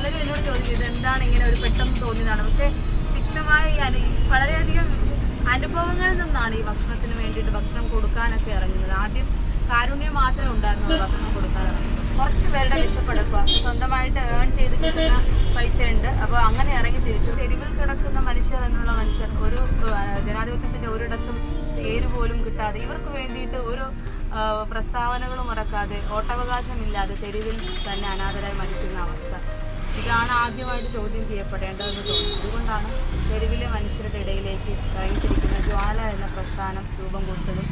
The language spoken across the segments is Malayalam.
പലരും എന്നോട് ചോദിക്കും ഇതെന്താണ് ഇങ്ങനെ ഒരു പെട്ടെന്ന് തോന്നിയതാണ്. പക്ഷേ വ്യക്തമായ വളരെയധികം അനുഭവങ്ങളിൽ നിന്നാണ് ഈ ഭക്ഷണത്തിന് വേണ്ടിയിട്ട് ഭക്ഷണം കൊടുക്കാനൊക്കെ ഇറങ്ങുന്നത്. ആദ്യം കാരുണ്യം മാത്രമേ ഉണ്ടായിരുന്നുള്ളൂ ഭക്ഷണം കൊടുക്കാൻ ഇറങ്ങുന്നത്. കുറച്ച് പേരുടെ വിശപ്പെടുക്കുക, സ്വന്തമായിട്ട് ഏൺ ചെയ്ത് കിട്ടുന്ന പൈസയുണ്ട്. അപ്പോൾ അങ്ങനെ ഇറങ്ങി തിരിച്ചു. തെരുവിൽ കിടക്കുന്ന മനുഷ്യർ എന്നുള്ള മനുഷ്യർ ഒരു ജനാധിപത്യത്തിൻ്റെ ഒരിടത്തും പേര് പോലും കിട്ടാതെ ഇവർക്ക് വേണ്ടിയിട്ട് ഒരു പ്രസ്താവനകളും ഇറക്കാതെ ഓട്ടവകാശമില്ലാതെ തെരുവിൽ തന്നെ അനാഥരായി മരിക്കുന്ന അവസ്ഥ, ഇതാണ് ആദ്യമായിട്ട് ചോദ്യം ചെയ്യപ്പെടേണ്ടതെന്ന് തോന്നുന്നു. അതുകൊണ്ടാണ് തെരുവിലെ മനുഷ്യരുടെ ഇടയിലേക്ക് ഇറങ്ങിത്തിരിക്കുന്ന ജ്വാല എന്ന പ്രസ്ഥാനം രൂപം കൊടുത്തതും.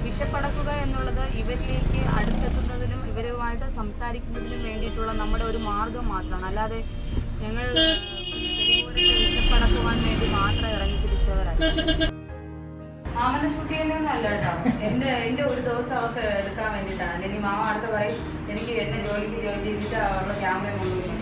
വിശപ്പടക്കുക എന്നുള്ളത് ഇവരിലേക്ക് അടുത്തെത്തുന്നതിനും ഇവരുമായിട്ട് സംസാരിക്കുന്നതിനും വേണ്ടിയിട്ടുള്ള നമ്മുടെ ഒരു മാർഗം മാത്രമാണ്. അല്ലാതെ ഞങ്ങൾ വിശപ്പടക്കുവാൻ വേണ്ടി മാത്രം ഇറങ്ങിത്തിരിച്ചവരല്ല. മാമനെ ഷൂട്ട് ചെയ്യുന്നതൊന്നുമല്ല കേട്ടോ. എൻ്റെ ഒരു ദിവസം അവർക്ക് എടുക്കാൻ വേണ്ടിയിട്ടാണ്. ഇനി മാമ അടുത്ത് പറയും എനിക്ക് എന്നെ ജോലിക്ക് ജോയിൻ ചെയ്തിട്ട് അവരുടെ ക്യാമറ കൊണ്ടുപോയി.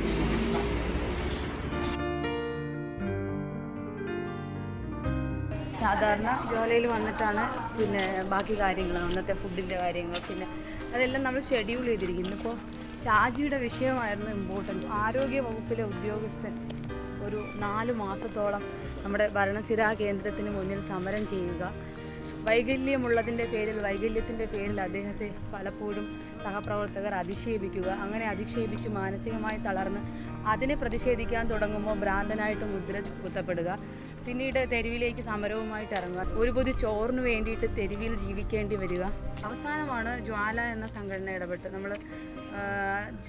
സാധാരണ ജോലിയിൽ വന്നിട്ടാണ് പിന്നെ ബാക്കി കാര്യങ്ങൾ, അന്നത്തെ ഫുഡിൻ്റെ കാര്യങ്ങൾ, പിന്നെ അതെല്ലാം നമ്മൾ ഷെഡ്യൂൾ ചെയ്തിരിക്കുന്നു. ഇപ്പോൾ ഷാജിയുടെ വിഷയമായിരുന്നു ഇമ്പോർട്ടൻറ്റ്. ആരോഗ്യ വകുപ്പിലെ ഉദ്യോഗസ്ഥൻ ഒരു 4 മാസത്തോളം നമ്മുടെ ഭരണസിരാ കേന്ദ്രത്തിന് മുന്നിൽ സമരം ചെയ്യുക, വൈകല്യമുള്ളതിൻ്റെ പേരിൽ വൈകല്യത്തിൻ്റെ പേരിൽ അദ്ദേഹത്തെ പലപ്പോഴും സഹപ്രവർത്തകർ അധിക്ഷേപിക്കുക, അങ്ങനെ അധിക്ഷേപിച്ച് മാനസികമായി തളർന്ന് അതിനെ പ്രതിഷേധിക്കാൻ തുടങ്ങുമ്പോൾ ഭ്രാന്തനായിട്ട് മുദ്ര കുത്തപ്പെടുക, പിന്നീട് തെരുവിലേക്ക് സമരവുമായിട്ട് ഇറങ്ങുക, ഒരു പൊതി ചോറിന് വേണ്ടിയിട്ട് തെരുവിൽ ജീവിക്കേണ്ടി വരിക. അവസാനമാണ് ജ്വാല എന്ന സംഘടന ഇടപെട്ട് നമ്മൾ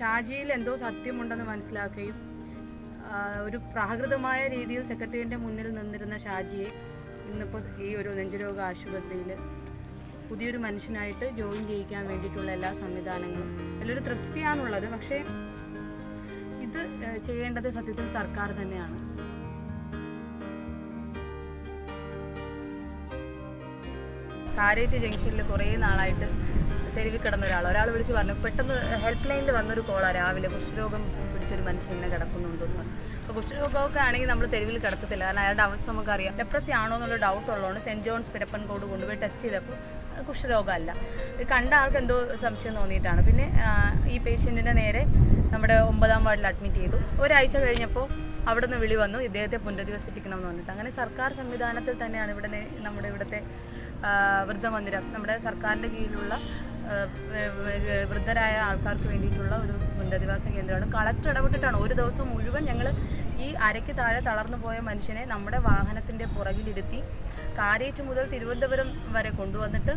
ഷാജിയിൽ എന്തോ സത്യമുണ്ടെന്ന് മനസ്സിലാക്കുകയും ഒരു പ്രാകൃതമായ രീതിയിൽ സെക്രട്ടേറിയറ്റിൻ്റെ മുന്നിൽ നിന്നിരുന്ന ഷാജിയെ ഇന്നിപ്പോൾ ഈ ഒരു നെഞ്ചുരോഗ ആശുപത്രിയിൽ പുതിയൊരു മനുഷ്യനായിട്ട് ജോയിൻ ചെയ്യിക്കാൻ വേണ്ടിയിട്ടുള്ള എല്ലാ സംവിധാനങ്ങളും അതിലൊരു തൃപ്തിയാണുള്ളത്. പക്ഷേ ഇത് ചെയ്യേണ്ടത് സത്യത്തിൽ സർക്കാർ തന്നെയാണ്. കാരേറ്റ് ജംഗ്ഷനിൽ കുറേ നാളായിട്ട് തെരുവിൽ കിടന്ന ഒരാൾ വിളിച്ച് പറഞ്ഞു, പെട്ടെന്ന് ഹെൽപ്പ് ലൈനിൽ വന്നൊരു കോളാണ് രാവിലെ, കുഷ്ഠരോഗം പിടിച്ചൊരു മനുഷ്യനെ കിടക്കുന്നുണ്ടെന്ന് പറഞ്ഞു. അപ്പോൾ കുഷ്ഠരോഗമൊക്കെ ആണെങ്കിൽ നമ്മൾ തെരുവിൽ കിടക്കത്തില്ല, കാരണം അയാളുടെ അവസ്ഥ നമുക്കറിയാം. ലെപ്രസി ആണോ എന്നുള്ള ഡൗട്ട് ഉള്ളതുകൊണ്ട് സെൻറ്റ് ജോൺസ് പിരപ്പൻകോട് കൊണ്ടുപോയി ടെസ്റ്റ് ചെയ്തപ്പോൾ കുഷ്ഠരോഗമല്ല. കണ്ട ആൾക്ക് എന്തോ സംശയം തോന്നിയിട്ടാണ്. പിന്നെ ഈ പേഷ്യൻറ്റിനെ നേരെ നമ്മുടെ 9ാം വാർഡിൽ അഡ്മിറ്റ് ചെയ്തു. ഒരാഴ്ച കഴിഞ്ഞപ്പോൾ അവിടെ നിന്ന് വിളി വന്നു, ഇദ്ദേഹത്തെ പുനരധിവസിപ്പിക്കണമെന്ന് പറഞ്ഞിട്ട്. അങ്ങനെ സർക്കാർ സംവിധാനത്തിൽ തന്നെയാണ് നമ്മുടെ ഇവിടുത്തെ വൃദ്ധമന്ദിരം, നമ്മുടെ സർക്കാരിൻ്റെ കീഴിലുള്ള വൃദ്ധരായ ആൾക്കാർക്ക് വേണ്ടിയിട്ടുള്ള ഒരു പുനരധിവാസ കേന്ദ്രമാണ്. കളക്ടർ ഇടപെട്ടിട്ടാണ് ഒരു ദിവസം മുഴുവൻ ഞങ്ങൾ ഈ അരയ്ക്ക് താഴെ തളർന്നു പോയ മനുഷ്യനെ നമ്മുടെ വാഹനത്തിൻ്റെ പുറകിലിരുത്തി കാരേറ്റ് മുതൽ തിരുവനന്തപുരം വരെ കൊണ്ടുവന്നിട്ട്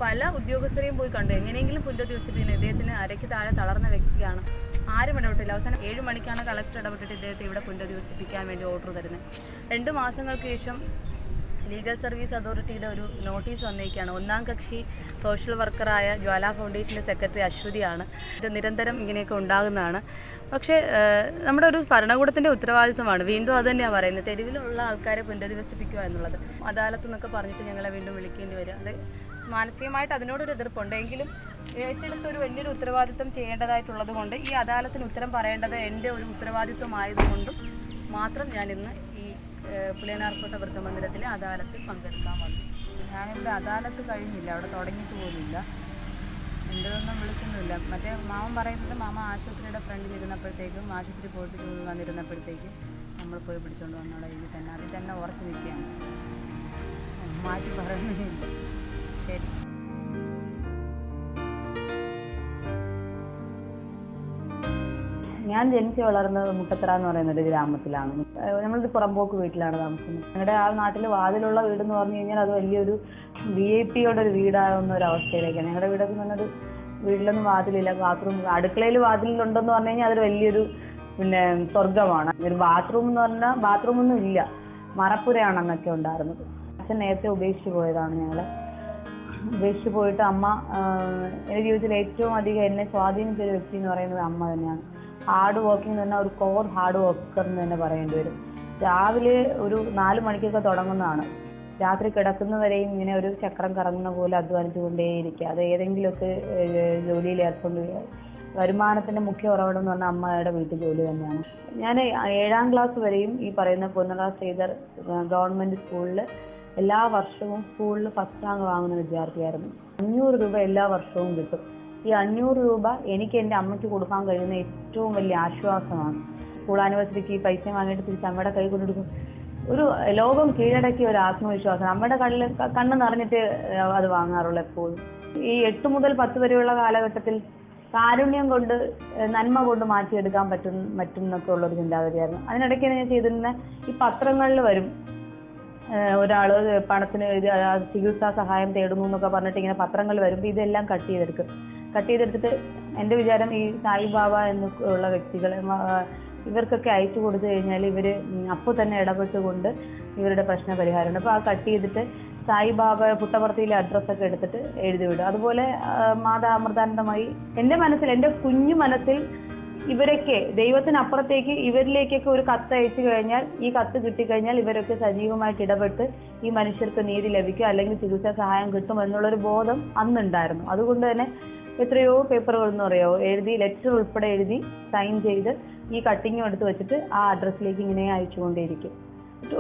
പല ഉദ്യോഗസ്ഥരെയും പോയി കണ്ടു, എങ്ങനെയെങ്കിലും പുനരധിവസിപ്പിക്കുന്നത്. ഇദ്ദേഹത്തിന് അരയ്ക്ക് താഴെ തളർന്ന വ്യക്തിയാണ്, ആരും ഇടപെട്ടില്ല. അവസാനം 7 മണിക്കാണ് കളക്ടർ ഇടപെട്ടിട്ട് ഇദ്ദേഹത്തെ ഇവിടെ പുനരധിവസിപ്പിക്കാൻ വേണ്ടി ഓർഡർ തരുന്നത്. 2 മാസങ്ങൾക്ക് ശേഷം ലീഗൽ സർവീസ് അതോറിറ്റിയുടെ ഒരു നോട്ടീസ് വന്നിരിക്കുകയാണ്. 1ാം കക്ഷി സോഷ്യൽ വർക്കറായ ജ്വാല ഫൗണ്ടേഷൻ്റെ സെക്രട്ടറി അശ്വതിയാണ്. ഇത് നിരന്തരം ഇങ്ങനെയൊക്കെ ഉണ്ടാകുന്നതാണ്. പക്ഷേ നമ്മുടെ ഒരു ഭരണകൂടത്തിൻ്റെ ഉത്തരവാദിത്വമാണ്. വീണ്ടും അത് തന്നെയാണ് പറയുന്നത്, തെരുവിലുള്ള ആൾക്കാരെ പുനരധിവസിപ്പിക്കുക എന്നുള്ളത്. അദാലത്ത് എന്നൊക്കെ പറഞ്ഞിട്ട് ഞങ്ങളെ വീണ്ടും വിളിക്കേണ്ടി വരും. അത് മാനസികമായിട്ട് അതിനോടൊരു എതിർപ്പുണ്ടെങ്കിലും ഏറ്റെടുത്തൊരു വലിയൊരു ഉത്തരവാദിത്വം ചെയ്യേണ്ടതായിട്ടുള്ളത് കൊണ്ട് ഈ അദാലത്തിന് ഉത്തരം പറയേണ്ടത് എൻ്റെ ഒരു ഉത്തരവാദിത്വമായതുകൊണ്ടും മാത്രം ഞാനിന്ന് ഈ പുളിയനാർക്കോട്ട വൃദ്ധമന്ദിരത്തിലെ അദാലത്തിൽ പങ്കെടുക്കാൻ വന്നു. ഞാനിവിടെ അദാലത്ത് കഴിഞ്ഞില്ല, അവിടെ തുടങ്ങിയിട്ട് പോലുമില്ല, എൻ്റെതൊന്നും വിളിച്ചൊന്നുമില്ല. മറ്റേ മാമൻ പറയുന്നത് മാമ ആശുപത്രിയുടെ ഫ്രണ്ടിൽ ഇരുന്നപ്പോഴത്തേക്കും, ആശുപത്രി പോയിട്ട് വന്നിരുന്നപ്പോഴത്തേക്കും നമ്മൾ പോയി പിടിച്ചുകൊണ്ട് വന്നുള്ള ഇതിൽ തന്നെ അതിൽ തന്നെ ഉറച്ചു നിൽക്കുകയാണ്, മാറ്റി പറയുന്നില്ല. ശരി. ഞാൻ ജനിച്ചു വളർന്നത് മുട്ടത്തറ എന്ന് പറയുന്ന ഒരു ഗ്രാമത്തിലാണ്. നമ്മളൊരു പുറമ്പോക്ക് വീട്ടിലാണ് താമസിക്കുന്നത്. ഞങ്ങളുടെ ആ നാട്ടിൽ വാതിലുള്ള വീടെന്ന് പറഞ്ഞു കഴിഞ്ഞാൽ അത് വലിയൊരു VIP യുടെ ഒരു വീടാകുന്ന ഒരു അവസ്ഥയിലേക്കാണ്. ഞങ്ങളുടെ വീടൊക്കെ നല്ലൊരു വീട്ടിലൊന്നും വാതിലില്ല, ബാത്റൂം അടുക്കളയിൽ വാതിലുണ്ടെന്ന് പറഞ്ഞു കഴിഞ്ഞാൽ അതൊരു വലിയൊരു സ്വർഗമാണ്. ഒരു ബാത്റൂം എന്ന് പറഞ്ഞാൽ ബാത്റൂമൊന്നും ഇല്ല, മറപ്പുരയാണെന്നൊക്കെ ഉണ്ടായിരുന്നത്. അച്ഛൻ നേരത്തെ ഉപേക്ഷിച്ച് പോയതാണ്. ഞങ്ങളെ ഉപേക്ഷിച്ച് പോയിട്ട് അമ്മ, എൻ്റെ ജീവിതത്തിൽ ഏറ്റവും അധികം എന്നെ സ്വാധീനിച്ചൊരു വ്യക്തി എന്ന് പറയുന്നത് അമ്മ തന്നെയാണ്. ഹാർഡ് വർക്കിംഗ് തന്നെ, ഒരു കോർ ഹാർഡ് വർക്കർ എന്ന് തന്നെ പറയേണ്ടി വരും. രാവിലെ ഒരു 4 മണിക്കൊക്കെ തുടങ്ങുന്നതാണ്, രാത്രി കിടക്കുന്നവരെയും ഇങ്ങനെ ഒരു ചക്രം കറങ്ങുന്ന പോലെ അധ്വാനിച്ചു കൊണ്ടേയിരിക്കുക. അത് ഏതെങ്കിലുമൊക്കെ ജോലിയിൽ ഏർക്കൊണ്ട് വരുമാനത്തിൻ്റെ മുഖ്യ ഉറവിടം എന്ന് പറഞ്ഞാൽ അമ്മയുടെ വീട്ടു ജോലി തന്നെയാണ്. ഞാൻ 7ാം ക്ലാസ് വരെയും ഈ പറയുന്ന പുന്നറ ശ്രീധർ ഗവൺമെൻറ് സ്കൂളിൽ എല്ലാ വർഷവും സ്കൂളിൽ ഫസ്റ്റ് റാങ്ക് വാങ്ങുന്ന വിദ്യാർത്ഥിയായിരുന്നു. 500 രൂപ എല്ലാ വർഷവും കിട്ടും. ഈ 500 രൂപ എനിക്ക് എൻ്റെ അമ്മയ്ക്ക് കൊടുക്കാൻ കഴിയുന്ന ഏറ്റവും വലിയ ആശ്വാസമാണ്. സ്കൂൾ ആനിവേഴ്സറിക്ക് പൈസ വാങ്ങിയിട്ട് തിരിച്ച് അമ്മയുടെ കൈ കൊണ്ടെടുക്കും. ഒരു ലോകം കീഴടക്കിയ ഒരു ആത്മവിശ്വാസം. അമ്മയുടെ കണ്ണ് നിറഞ്ഞിട്ട് അത് വാങ്ങാറുള്ളൂ എപ്പോഴും. ഈ 8 മുതൽ 10 വരെയുള്ള കാലഘട്ടത്തിൽ കാരുണ്യം കൊണ്ട് നന്മ കൊണ്ട് മാറ്റിയെടുക്കാൻ പറ്റും എന്നൊക്കെ ഉള്ളൊരു ചിന്താഗതിയായിരുന്നു. അതിനിടയ്ക്ക് ഞാൻ ചെയ്തിരുന്ന ഈ പത്രങ്ങളിൽ വരും, ഒരാള് പണത്തിന് ചികിത്സാ സഹായം തേടുന്നു എന്നൊക്കെ പറഞ്ഞിട്ട് ഇങ്ങനെ പത്രങ്ങളിൽ വരുമ്പോൾ ഇതെല്ലാം കട്ട് ചെയ്തെടുത്തിട്ട് എൻ്റെ വിചാരം ഈ സായിബാബ എന്നൊക്കെയുള്ള വ്യക്തികളെ ഇവർക്കൊക്കെ അയച്ചു കൊടുത്തു കഴിഞ്ഞാൽ ഇവർ അപ്പോൾ തന്നെ ഇടപെട്ടുകൊണ്ട് ഇവരുടെ പ്രശ്ന പരിഹാരമുണ്ട്. അപ്പോൾ ആ കട്ട് ചെയ്തിട്ട് സായിബാബ പുട്ടപർത്തിയിലെ അഡ്രസ്സൊക്കെ എടുത്തിട്ട് എഴുതി വിടും. അതുപോലെ മാതാ അമൃതാനന്ദമായി എൻ്റെ മനസ്സിൽ, എൻ്റെ കുഞ്ഞു മനസ്സിൽ ഇവരൊക്കെ ദൈവത്തിനപ്പുറത്തേക്ക് ഇവരിലേക്കൊക്കെ ഒരു കത്ത് അയച്ചു കഴിഞ്ഞാൽ, ഈ കത്ത് കിട്ടിക്കഴിഞ്ഞാൽ ഇവരൊക്കെ സജീവമായിട്ട് ഇടപെട്ട് ഈ മനുഷ്യർക്ക് നീതി ലഭിക്കും അല്ലെങ്കിൽ ചികിത്സാ സഹായം കിട്ടും എന്നുള്ളൊരു ബോധം അന്നുണ്ടായിരുന്നു. അതുകൊണ്ട് തന്നെ എത്രയോ പേപ്പറുകൾ എന്ന് പറയുമോ എഴുതി, ലെറ്റർ ഉൾപ്പെടെ എഴുതി സൈൻ ചെയ്ത് ഈ കട്ടിങ്ങും എടുത്ത് വെച്ചിട്ട് ആ അഡ്രസ്സിലേക്ക് ഇങ്ങനെ അയച്ചുകൊണ്ടേയിരിക്കും.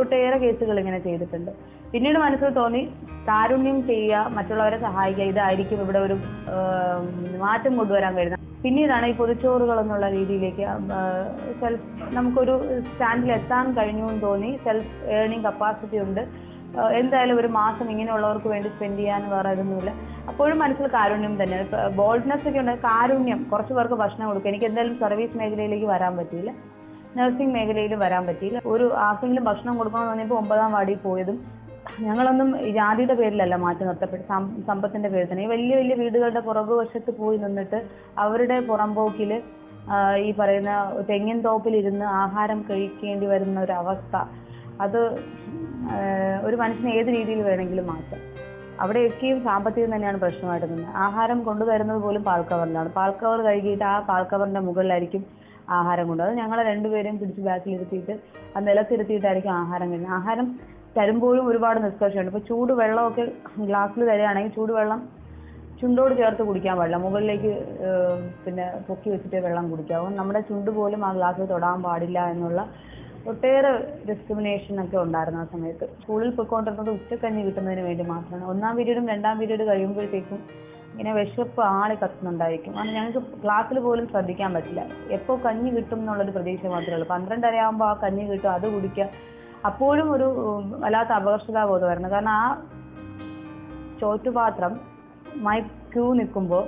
ഒട്ടേറെ കേസുകൾ ഇങ്ങനെ ചെയ്തിട്ടുണ്ട്. പിന്നീട് മനസ്സിൽ തോന്നി കാരുണ്യം ചെയ്യുക, മറ്റുള്ളവരെ സഹായിക്കുക, ഇതായിരിക്കും ഇവിടെ ഒരു മാറ്റം കൊണ്ടുവരാൻ കഴിയുന്നത്. പിന്നീടാണ് ഈ പൊതിച്ചോറുകൾ എന്നുള്ള രീതിയിലേക്ക് നമുക്കൊരു സ്റ്റാൻഡിൽ എത്താൻ കഴിഞ്ഞു എന്ന് തോന്നി. സെൽഫ് ഏർണിംഗ് കപ്പാസിറ്റി ഉണ്ട്, എന്തായാലും ഒരു മാസം ഇങ്ങനെയുള്ളവർക്ക് വേണ്ടി സ്പെൻഡ് ചെയ്യാൻ വേറെ ഇതൊന്നുമില്ല. അപ്പോഴും മനസ്സിൽ കാരുണ്യം തന്നെയാണ്. ബോൾഡ്നെസ് ഒക്കെ ഉണ്ട്. കാരുണ്യം, കുറച്ച് പേർക്ക് ഭക്ഷണം കൊടുക്കുക. എനിക്ക് എന്തായാലും സർവീസ് മേഖലയിലേക്ക് വരാൻ പറ്റിയില്ല, നഴ്സിംഗ് മേഖലയിൽ വരാൻ പറ്റിയില്ല. ഒരു ആർക്കെങ്കിലും ഭക്ഷണം കൊടുക്കണമെന്ന് പറഞ്ഞപ്പോൾ 9ാം വാർഡിൽ പോയതും ഞങ്ങളൊന്നും ജാതിയുടെ പേരിലല്ല മാറ്റി നിർത്തപ്പെട്ട, സമ്പത്തിന്റെ പേരിൽ തന്നെ. ഈ വലിയ വലിയ വീടുകളുടെ പുറകുവശത്ത് പോയി നിന്നിട്ട് അവരുടെ പുറമ്പോക്കിൽ ഈ പറയുന്ന തെങ്ങിൻ തോപ്പിലിരുന്ന് ആഹാരം കഴിക്കേണ്ടി വരുന്ന ഒരു അവസ്ഥ, അത് ഒരു മനുഷ്യനെ ഏത് രീതിയിൽ വേണമെങ്കിലും മാറ്റാം. അവിടെയൊക്കെയും സാമ്പത്തികം തന്നെയാണ് പ്രശ്നമായിട്ട് നിന്നത്. ആഹാരം കൊണ്ടുവരുന്നത് പോലും പാൽക്കവറിലാണ്. പാൽക്കവർ കഴുകിയിട്ട് ആ പാൽക്കവറിന്റെ മുകളിലായിരിക്കും ആഹാരം കൊണ്ട്. അത് ഞങ്ങളെ രണ്ടുപേരെയും പിടിച്ച് ബാക്കിലിരുത്തിയിട്ട് ആ നിലത്തിരുത്തിയിട്ടായിരിക്കും ആഹാരം കഴിക്കുന്നത്. ആഹാരം തരുമ്പോഴും ഒരുപാട് നിഷ്കർഷമുണ്ട്. ഇപ്പോൾ ചൂടുവെള്ളമൊക്കെ ഗ്ലാസ്സിൽ തരികയാണെങ്കിൽ ചൂടുവെള്ളം ചുണ്ടോട് ചേർത്ത് കുടിക്കാൻ പാടില്ല, മുകളിലേക്ക് പിന്നെ പൊക്കി വെച്ചിട്ടേ വെള്ളം കുടിക്കാവും. നമ്മുടെ ചുണ്ട് പോലും ആ ഗ്ലാസ്സിൽ തൊടാൻ പാടില്ല എന്നുള്ള ഒട്ടേറെ ഡിസ്ക്രിമിനേഷൻ ഒക്കെ ഉണ്ടായിരുന്നു ആ സമയത്ത്. സ്കൂളിൽ പോയിക്കൊണ്ടിരുന്നത് ഉച്ചക്കഞ്ഞി കിട്ടുന്നതിന് വേണ്ടി മാത്രമാണ്. 1ാം പീരീഡും 2ാം പീരീഡ് കഴിയുമ്പോഴത്തേക്കും ഇങ്ങനെ വിശപ്പ് ആളി കത്തുന്നുണ്ടായിരിക്കും. കാരണം ഞങ്ങൾക്ക് ക്ലാസ്സിൽ പോലും ശ്രദ്ധിക്കാൻ പറ്റില്ല, എപ്പോൾ കഞ്ഞി കിട്ടും എന്നുള്ളൊരു പ്രതീക്ഷ മാത്രമേ ഉള്ളൂ. 12:30 ആകുമ്പോൾ ആ കഞ്ഞി കിട്ടും, അത് കുടിക്കുക. അപ്പോഴും ഒരു വല്ലാത്ത അപകർഷതാബോധമായിരുന്നു. കാരണം ആ ചോറ്റുപാത്രം ക്യൂ നിൽക്കുമ്പോൾ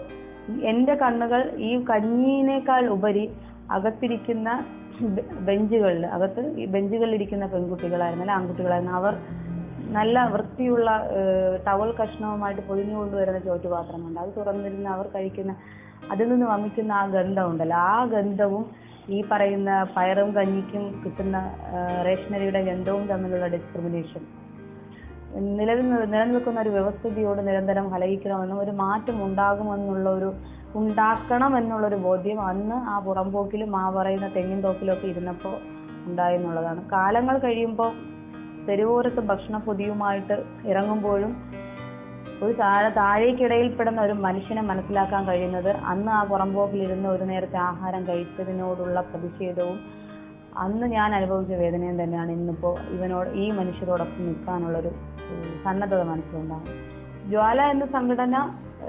എൻ്റെ കണ്ണുകൾ ഈ കഞ്ഞീനേക്കാൾ ഉപരി അകത്തിരിക്കുന്ന ബെഞ്ചുകളിൽ, ഈ ബെഞ്ചുകളിലിരിക്കുന്ന പെൺകുട്ടികളായിരുന്നു, അല്ല ആൺകുട്ടികളായിരുന്നു. അവർ നല്ല വൃത്തിയുള്ള ടവൽ കഷ്ണവുമായിട്ട് പൊതിഞ്ഞുകൊണ്ടുവരുന്ന ചോറ്റുപാത്രമുണ്ട്. അത് തുറന്നിരുന്ന് അവർ കഴിക്കുന്ന, അതിൽ നിന്ന് വമിക്കുന്ന ആ ഗന്ധമുണ്ടല്ലോ, ആ ഗന്ധവും ഈ പറയുന്ന പയറും കഞ്ഞിക്കും കിട്ടുന്ന റേഷനറിയുടെ ഗന്ധവും തമ്മിലുള്ള ഡിസ്ക്രിമിനേഷൻ, നിലനിൽക്കുന്ന ഒരു വ്യവസ്ഥിതിയോട് നിരന്തരം കലഹിക്കണമെന്നും ഒരു മാറ്റം ഉണ്ടാക്കണം എന്നുള്ളൊരു ബോധ്യം അന്ന് ആ പുറമ്പോക്കിലും ആ പറയുന്ന തെങ്ങിൻ തോപ്പിലൊക്കെ ഇരുന്നപ്പോൾ ഉണ്ടായെന്നുള്ളതാണ്. കാലങ്ങൾ കഴിയുമ്പോൾ തെരുവോരത്ത് ഭക്ഷണപ്പൊതിയുമായിട്ട് ഇറങ്ങുമ്പോഴും ഒരു താഴേക്കിടയിൽപ്പെടുന്ന ഒരു മനുഷ്യനെ മനസ്സിലാക്കാൻ കഴിയുന്നത് അന്ന് ആ പുറമ്പോക്കിലിരുന്ന് ഒരു നേരത്തെ ആഹാരം കഴിച്ചതിനോടുള്ള പ്രതിഷേധവും അന്ന് ഞാൻ അനുഭവിച്ച വേദനയും തന്നെയാണ് ഇന്നിപ്പോൾ ഈ മനുഷ്യരോടൊപ്പം നിൽക്കാനുള്ളൊരു സന്നദ്ധത മനസ്സിലുണ്ടാകും. ജ്വാല എന്ന സംഘടന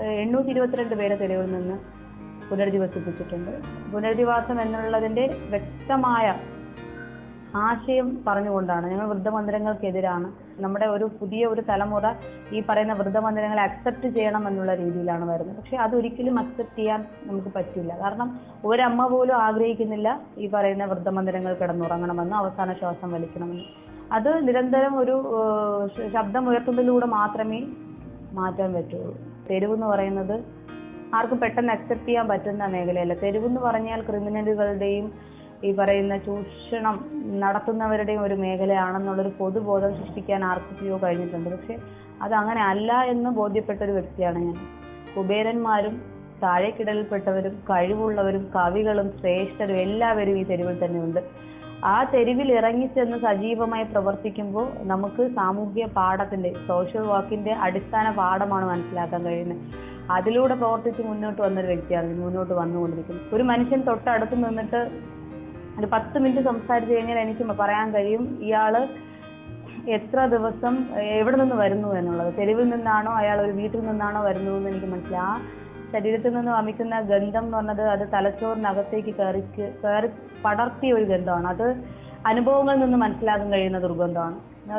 822 പേരെ തെരുവിൽ നിന്ന് പുനരധിവസിപ്പിച്ചിട്ടുണ്ട്. പുനരധിവാസം എന്നുള്ളതിൻ്റെ വ്യക്തമായ ആശയം പറഞ്ഞുകൊണ്ടാണ്. ഞങ്ങൾ വൃദ്ധമന്ദിരങ്ങൾക്കെതിരാണ്. നമ്മുടെ പുതിയ ഒരു തലമുറ ഈ പറയുന്ന വൃദ്ധമന്ദിരങ്ങളെ അക്സെപ്റ്റ് ചെയ്യണം എന്നുള്ള രീതിയിലാണ് വരുന്നത്. പക്ഷെ അതൊരിക്കലും അക്സെപ്റ്റ് ചെയ്യാൻ നമുക്ക് പറ്റില്ല. കാരണം ഒരമ്മ പോലും ആഗ്രഹിക്കുന്നില്ല ഈ പറയുന്ന വൃദ്ധമന്ദിരങ്ങൾ കിടന്നുറങ്ങണമെന്ന്, അവസാന ശ്വാസം വലിക്കണമെന്ന്. അത് നിരന്തരം ഒരു ശബ്ദം ഉയർത്തുന്നതിലൂടെ മാത്രമേ മാറ്റാൻ പറ്റുള്ളൂ. തെരുവെന്ന് പറയുന്നത് ആർക്കും പെട്ടെന്ന് അക്സെപ്റ്റ് ചെയ്യാൻ പറ്റുന്ന മേഖലയല്ല. തെരുവെന്ന് പറഞ്ഞാൽ ക്രിമിനലുകളുടെയും ഈ പറയുന്ന ചൂഷണം നടത്തുന്നവരുടെയും ഒരു മേഖലയാണെന്നുള്ളൊരു പൊതുബോധം സൃഷ്ടിക്കാൻ ആർക്കൊക്കെയോ കഴിഞ്ഞിട്ടുണ്ട്. പക്ഷെ അതങ്ങനെ അല്ല എന്ന് ബോധ്യപ്പെട്ടൊരു വ്യക്തിയാണ് ഞാൻ. കുബേരന്മാരും താഴേക്കിടയിൽപ്പെട്ടവരും കഴിവുള്ളവരും കവികളും ശ്രേഷ്ഠരും എല്ലാവരും ഈ തെരുവിൽ തന്നെയുണ്ട്. ആ തെരുവിൽ ഇറങ്ങിച്ചെന്ന് സജീവമായി പ്രവർത്തിക്കുമ്പോൾ നമുക്ക് സാമൂഹ്യ പാഠത്തിന്റെ, സോഷ്യൽ വർക്കിന്റെ അടിസ്ഥാന പാഠമാണ് മനസ്സിലാക്കാൻ കഴിയുന്നത്. അതിലൂടെ പ്രവർത്തിച്ച് മുന്നോട്ട് വന്നൊരു വ്യക്തിയാണ് മുന്നോട്ട് വന്നുകൊണ്ടിരിക്കുന്നത്. ഒരു മനുഷ്യൻ തൊട്ടടുത്ത് നിന്നിട്ട് ഒരു 10 മിനിറ്റ് സംസാരിച്ചു കഴിഞ്ഞാൽ എനിക്ക് പറയാൻ കഴിയും ഇയാള് എത്ര ദിവസം എവിടെ നിന്ന് വരുന്നു എന്നുള്ളത്. തെരുവിൽ നിന്നാണോ അയാൾ ഒരു വീട്ടിൽ നിന്നാണോ വരുന്നതെന്ന് എനിക്ക് മനസ്സിലായി. ആ ശരീരത്തിൽ നിന്ന് വമിക്കുന്ന ഗന്ധം എന്ന് പറഞ്ഞത് അത് തലച്ചോറിനകത്തേക്ക് കയറി പടർത്തിയ ഒരു ഗന്ധമാണ്. അത് അനുഭവങ്ങളിൽ നിന്ന് മനസ്സിലാക്കാൻ കഴിയുന്ന ദുർഗന്ധമാണ്.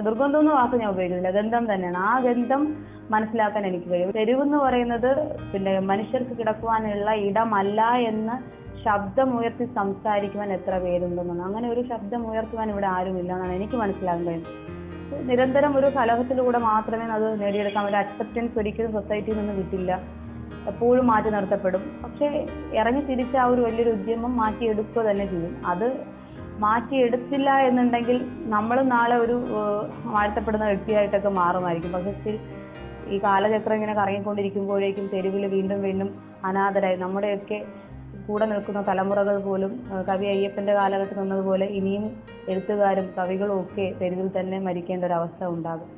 ദുർഗന്ധം എന്ന വാക്ക് ഞാൻ ഉപയോഗിക്കുന്നില്ല, ഗന്ധം തന്നെയാണ്. ആ ഗന്ധം മനസ്സിലാക്കാൻ എനിക്ക് കഴിയും. തെരുവെന്ന് പറയുന്നത് പിന്നെ മനുഷ്യർക്ക് കിടക്കുവാനുള്ള ഇടമല്ല എന്ന് ശബ്ദമുയർത്തി സംസാരിക്കുവാൻ എത്ര പേരുണ്ടെന്നാണ്. അങ്ങനെ ഒരു ശബ്ദം ഉയർത്തുവാൻ ഇവിടെ ആരുമില്ല എന്നാണ് എനിക്ക് മനസ്സിലാക്കാൻ കഴിയുന്നത്. നിരന്തരം ഒരു കലഹത്തിലൂടെ മാത്രമേ അത് നേടിയെടുക്കാൻ പറ്റൂ. അക്സെപ്റ്റൻസ് ഒരിക്കലും സൊസൈറ്റിയിൽ നിന്ന് കിട്ടില്ല, എപ്പോഴും മാറ്റി നിർത്തപ്പെടും. പക്ഷേ ഇറങ്ങി തിരിച്ച ആ ഒരു വലിയൊരു ഉദ്യമം മാറ്റിയെടുക്കുക തന്നെ ചെയ്യും. അത് മാറ്റിയെടുത്തില്ല എന്നുണ്ടെങ്കിൽ നമ്മൾ നാളെ ഒരു വാഴ്ത്തപ്പെടുന്ന വ്യക്തിയായിട്ടൊക്കെ മാറുമായിരിക്കും. പക്ഷേ ഈ കാലചക്രം ഇങ്ങനെ കറങ്ങിക്കൊണ്ടിരിക്കുമ്പോഴേക്കും തെരുവിൽ വീണ്ടും വീണ്ടും അനാഥരായി നമ്മുടെയൊക്കെ കൂടെ നിൽക്കുന്ന തലമുറകൾ പോലും കവി അയ്യപ്പൻ്റെ കാലഘട്ടത്തിൽ നിന്നതുപോലെ ഇനിയും എഴുത്തുകാരും കവികളും ഒക്കെ തെരുവിൽ തന്നെ മരിക്കേണ്ട ഒരവസ്ഥ ഉണ്ടാകും.